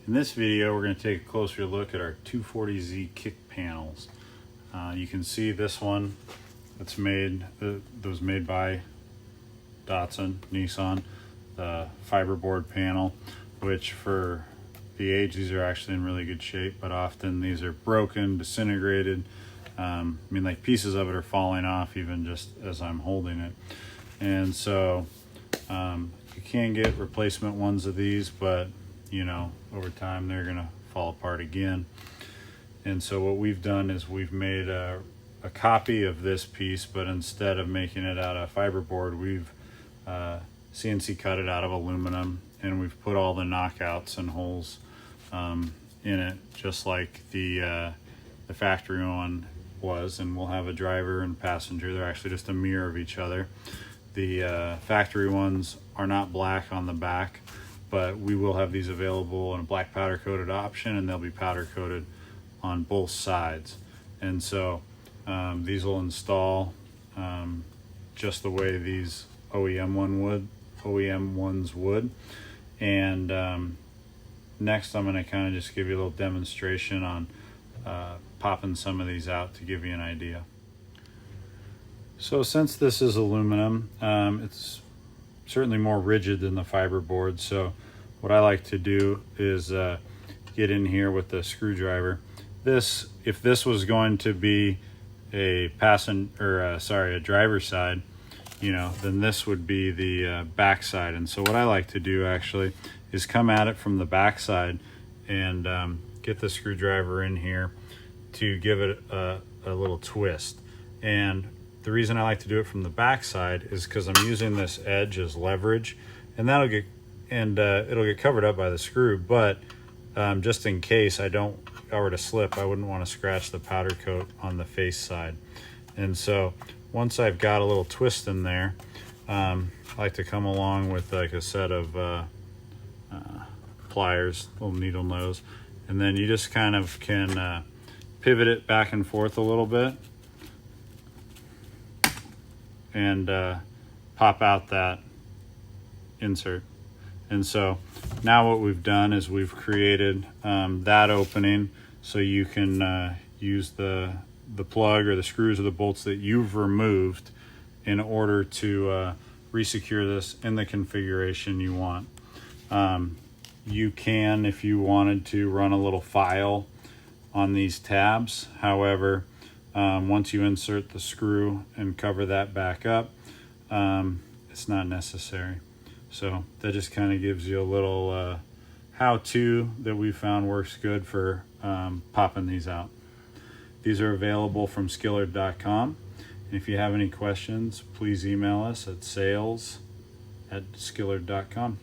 In this video, we're going to take a closer look at our 240Z kick panels. You can see this one that's made, that was made by Datsun, Nissan, the fiberboard panel, which for the age, these are actually in really good shape, but often these are broken, disintegrated. I mean, like pieces of it are falling off even just as I'm holding it. And so you can get replacement ones of these, but you know, over time they're gonna fall apart again. And so what we've done is we've made a copy of this piece, but instead of making it out of fiberboard, we've CNC cut it out of aluminum, and we've put all the knockouts and holes in it, just like the factory one was. And we'll have a driver and passenger. They're actually just a mirror of each other. The factory ones are not black on the back, but we will have these available in a black powder coated option, and they'll be powder coated on both sides. And so these will install just the way these OEM ones would. And next I'm going to kind of just give you a little demonstration on popping some of these out to give you an idea. So since this is aluminum, it's certainly more rigid than the fiberboard. So what I like to do is get in here with the screwdriver. If this was going to be a driver's side, you know, then this would be the back side. And so what I like to do actually is come at it from the back side and get the screwdriver in here to give it a little twist. And the reason I like to do it from the back side is because I'm using this edge as leverage, and it'll get covered up by the screw. But just in case I were to slip, I wouldn't want to scratch the powder coat on the face side. And so once I've got a little twist in there, I like to come along with like a set of pliers, little needle nose, and then you just kind of can pivot it back and forth a little bit and pop out that insert. And so now what we've done is we've created that opening so you can use the plug or the screws or the bolts that you've removed in order to resecure this in the configuration you want. You can, if you wanted to, run a little file on these tabs. However, once you insert the screw and cover that back up, it's not necessary. So that just kind of gives you a little how-to that we found works good for popping these out. These are available from Skillard.com. And if you have any questions, please email us at sales@skillard.com.